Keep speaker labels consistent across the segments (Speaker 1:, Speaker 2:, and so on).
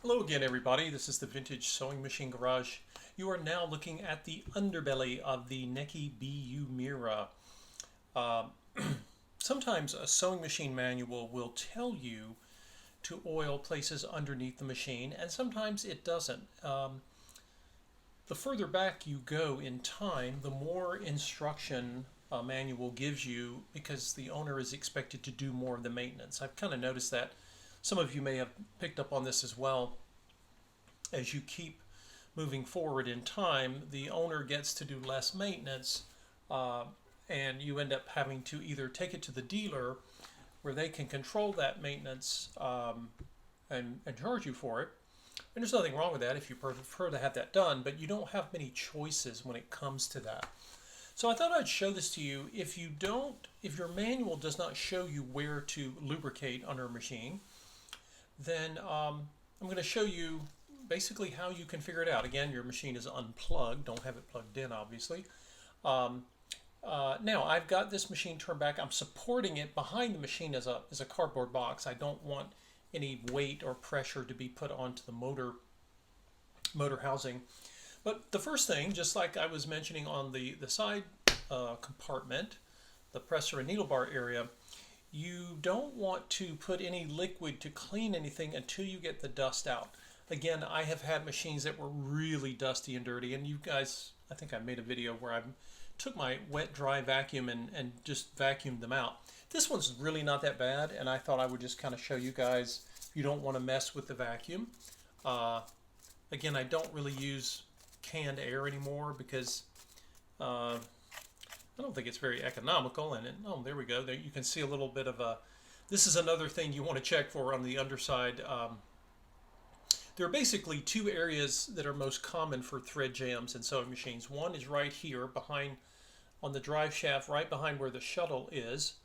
Speaker 1: Hello again, everybody. This is the Vintage Sewing Machine Garage. You are now looking at the underbelly of the Neki BU Mira. Uh, Sometimes a sewing machine manual will tell you to oil places underneath the machine, and sometimes it doesn't. The further back you go in time, the more instruction a manual gives you because the owner is expected to do more of the maintenance. I've kind of noticed that. Some of you may have picked up on this as well. As you keep moving forward in time, the owner gets to do less maintenance, uh, and you end up having to either take it to the dealer where they can control that maintenance and charge you for it. And there's nothing wrong with that if you prefer to have that done, but you don't have many choices when it comes to that. So I thought I'd show this to you. If your manual does not show you where to lubricate under a machine, then I'm going to show you basically how you can figure it out. Again, your machine is unplugged. Don't have it plugged in, obviously. Now, I've got this machine turned back. I'm supporting it behind the machine as a cardboard box. I don't want any weight or pressure to be put onto the motor housing. But the first thing, just like I was mentioning on the side compartment, the presser and needle bar area, you don't want to put any liquid to clean anything until you get the dust out. Again, I have had machines that were really dusty and dirty, and you guys, I think I made a video where I took my wet dry vacuum and just vacuumed them out. This one's really not that bad, and I thought I would just kind of show you guys if you don't want to mess with the vacuum. Again, I don't really use canned air anymore because I don't think it's very economical. And oh, there we go. There you can see a little bit of a. This is another thing you want to check for on the underside. There are basically two areas that are most common for thread jams in sewing machines. One is right here behind on the drive shaft, right behind where the shuttle is.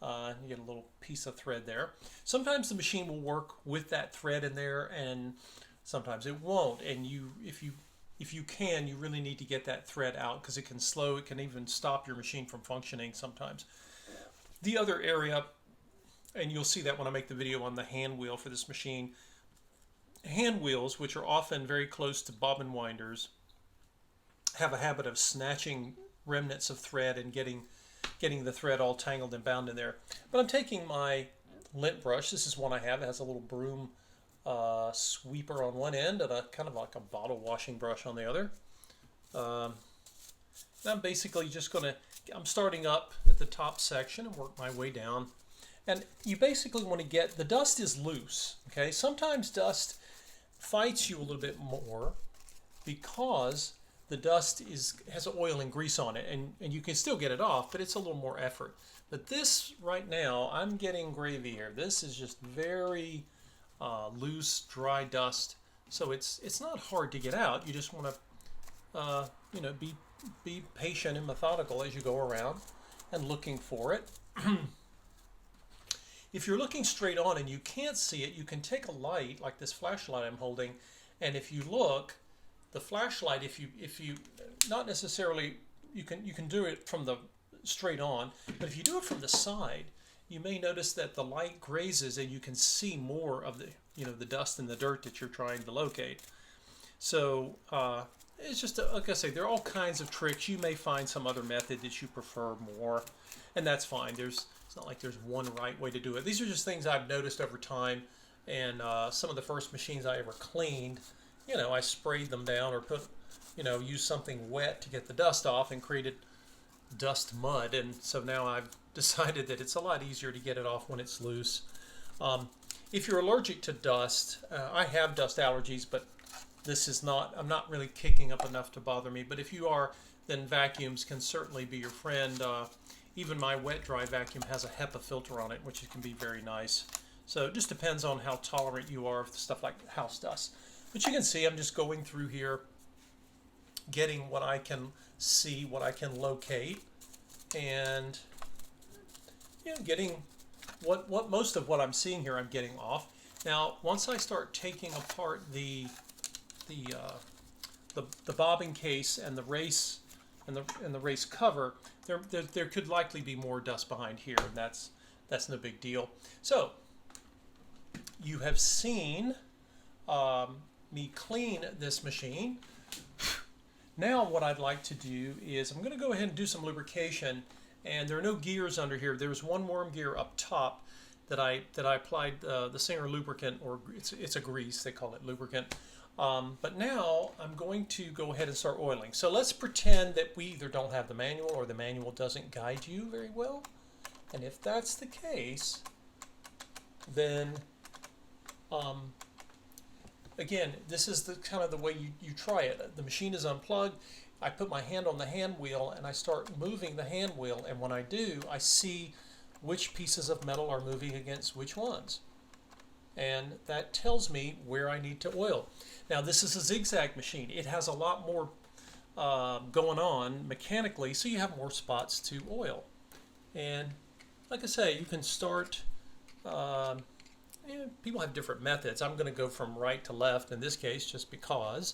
Speaker 1: You get a little piece of thread there. Sometimes the machine will work with that thread in there, and sometimes it won't. And if you can, you really need to get that thread out because it can even stop your machine from functioning sometimes. The other area, and you'll see that when I make the video on the hand wheel for this machine, hand wheels, which are often very close to bobbin winders, have a habit of snatching remnants of thread and getting the thread all tangled and bound in there. But I'm taking my lint brush. This is one I have. It has a little broom sweeper on one end and a kind of like a bottle washing brush on the other. And I'm basically just I'm starting up at the top section and work my way down. And you basically want to get, the dust is loose, okay? Sometimes dust fights you a little bit more because the dust has oil and grease on it, and you can still get it off, but it's a little more effort. But this right now, I'm getting gravy here. This is just very loose, dry dust, so it's not hard to get out. You just want to be patient and methodical as you go around and looking for it. If you're looking straight on and you can't see it, you can take a light like this flashlight I'm holding, and if you look, the flashlight, if you not necessarily, you can do it from the straight on, but if you do it from the side, you may notice that the light grazes and you can see more of the dust and the dirt that you're trying to locate. So it's just like I say, there are all kinds of tricks. You may find some other method that you prefer more, and that's fine. It's not like there's one right way to do it. These are just things I've noticed over time, and some of the first machines I ever cleaned, I sprayed them down or used something wet to get the dust off and created dust mud, and so now I've decided that it's a lot easier to get it off when it's loose. If you're allergic to dust, I have dust allergies, but I'm not really kicking up enough to bother me. But if you are, then vacuums can certainly be your friend. Even my wet dry vacuum has a HEPA filter on it, which can be very nice. So it just depends on how tolerant you are of stuff like house dust. But you can see I'm just going through here, getting what I can see, what I can locate, and getting what most of what I'm seeing here I'm getting off. Now, once I start taking apart the bobbin case and the race and the race cover, there could likely be more dust behind here, and that's no big deal. So you have seen me clean this machine. Now what I'd like to do is I'm going to go ahead and do some lubrication, and there are no gears under here. There's one worm gear up top that I applied the Singer lubricant, or it's a grease, they call it lubricant. But now I'm going to go ahead and start oiling. So let's pretend that we either don't have the manual or the manual doesn't guide you very well. And if that's the case, then again, this is the kind of the way you try it. The machine is unplugged. I put my hand on the hand wheel and I start moving the hand wheel, and when I do, I see which pieces of metal are moving against which ones. And that tells me where I need to oil. Now this is a zigzag machine. It has a lot more going on mechanically, so you have more spots to oil. And like I say, you can start, people have different methods. I'm going to go from right to left in this case just because.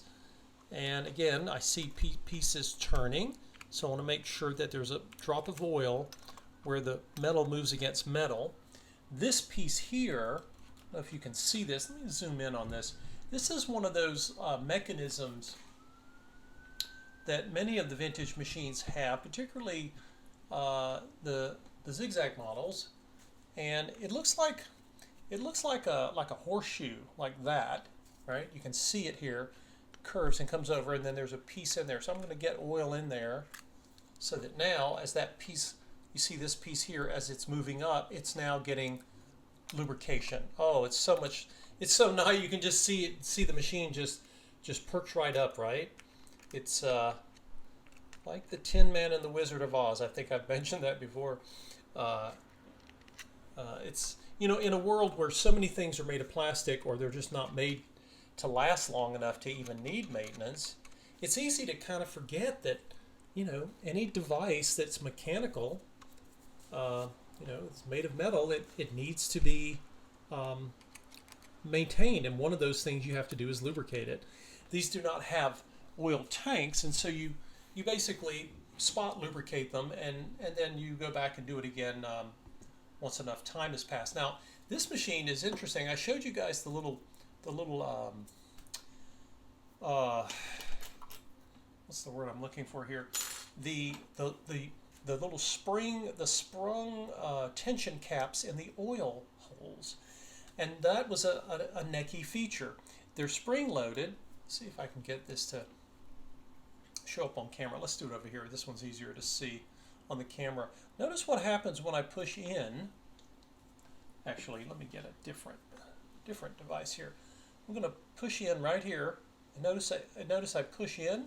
Speaker 1: And again, I see pieces turning, so I want to make sure that there's a drop of oil where the metal moves against metal. This piece here, I don't know if you can see this. Let me zoom in on this. This is one of those mechanisms that many of the vintage machines have, particularly the zigzag models, and it looks like a horseshoe, like that, right? You can see it here, curves and comes over, and then there's a piece in there. So I'm going to get oil in there, so that now, as that piece, you see this piece here, as it's moving up, it's now getting lubrication. Oh, it's so much. It's so nice. You can just see the machine just perks right up, right? It's like the Tin Man and the Wizard of Oz. I think I've mentioned that before. It's, in a world where so many things are made of plastic, or they're just not made to last long enough to even need maintenance, it's easy to kind of forget that, any device that's mechanical, it's made of metal, it needs to be maintained, and one of those things you have to do is lubricate it. These do not have oil tanks, and so you basically spot lubricate them, and then you go back and do it again once enough time has passed. Now, this machine is interesting. I showed you guys the little what's the word I'm looking for here? The little sprung tension caps in the oil holes, and that was a necky feature. They're spring loaded. See if I can get this to show up on camera. Let's do it over here. This one's easier to see on the camera. Notice what happens when I push in. Actually, let me get a different device here. I'm going to push in right here. And notice I push in.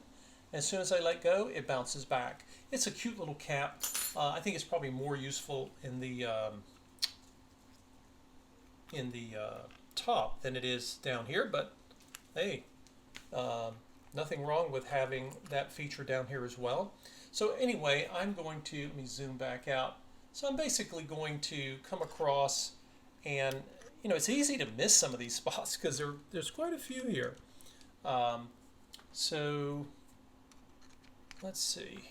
Speaker 1: As soon as I let go, it bounces back. It's a cute little cap. I think it's probably more useful in the top than it is down here. But hey, nothing wrong with having that feature down here as well. So anyway, I'm going to, let me zoom back out. So I'm basically going to come across, and it's easy to miss some of these spots because there's quite a few here. So let's see.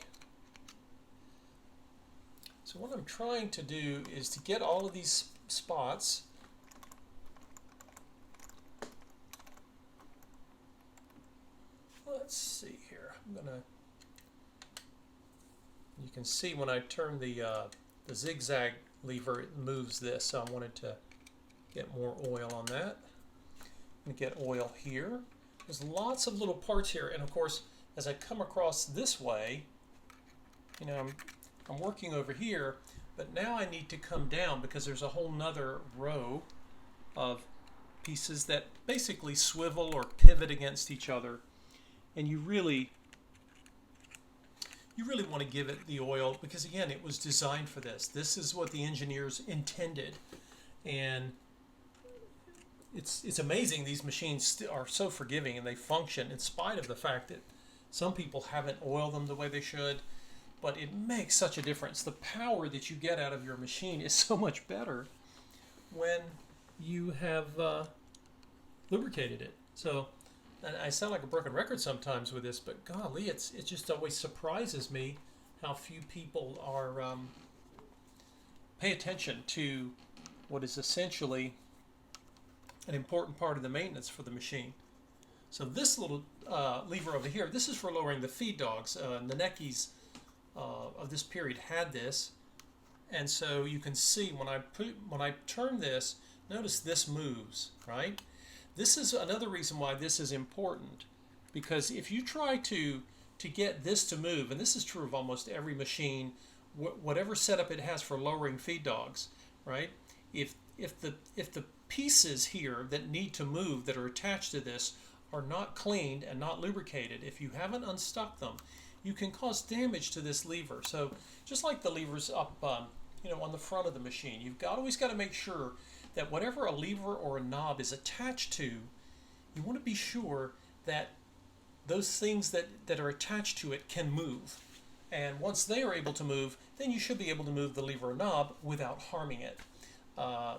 Speaker 1: So what I'm trying to do is to get all of these spots. Let's see here. You can see when I turn the zigzag lever, it moves this. So I wanted to get more oil on that. I'm going to get oil here. There's lots of little parts here, and of course, as I come across this way, I'm working over here, but now I need to come down because there's a whole nother row of pieces that basically swivel or pivot against each other, and you really want to give it the oil because, again, it was designed for this. This is what the engineers intended, and it's amazing these machines are so forgiving, and they function in spite of the fact that some people haven't oiled them the way they should, but it makes such a difference. The power that you get out of your machine is so much better when you have lubricated it. So, and I sound like a broken record sometimes with this, but golly, it just always surprises me how few people are pay attention to what is essentially an important part of the maintenance for the machine. So this little lever over here, this is for lowering the feed dogs. The Neckies of this period had this, and so you can see when I turn this, notice this moves, right? This is another reason why this is important, because if you try to get this to move, and this is true of almost every machine, whatever setup it has for lowering feed dogs, right? If the pieces here that need to move that are attached to this are not cleaned and not lubricated, if you haven't unstuck them, you can cause damage to this lever. So just like the levers up on the front of the machine, you've always got to make sure that whatever a lever or a knob is attached to, you want to be sure that those things that are attached to it can move. And once they are able to move, then you should be able to move the lever or knob without harming it.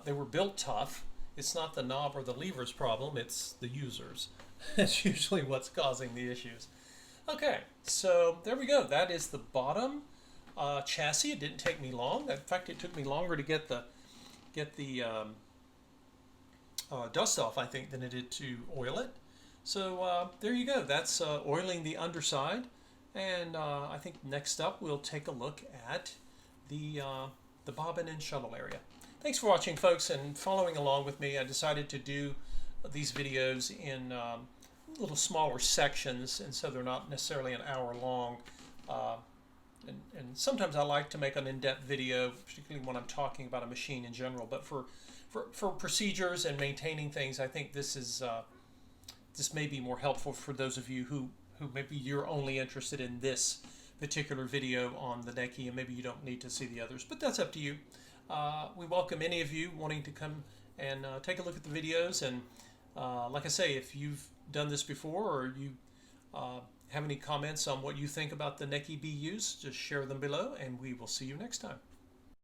Speaker 1: They were built tough. It's not the knob or the lever's problem, it's the users. That's usually what's causing the issues. Okay, so there we go. That is the bottom chassis. It didn't take me long. In fact, it took me longer to get the dust off, I think, than it did to oil it. So there you go. That's oiling the underside. And I think next up we'll take a look at the bobbin and shuttle area. Thanks for watching, folks, and following along with me. I decided to do these videos in little smaller sections, and so they're not necessarily an hour long. And sometimes I like to make an in-depth video, particularly when I'm talking about a machine in general. But for procedures and maintaining things, I think this may be more helpful for those of you who maybe you're only interested in this particular video on the Necki, and maybe you don't need to see the others. But that's up to you. We welcome any of you wanting to come and take a look at the videos. And like I say, if you've done this before, or you have any comments on what you think about the Necki BUs, just share them below, and we will see you next time.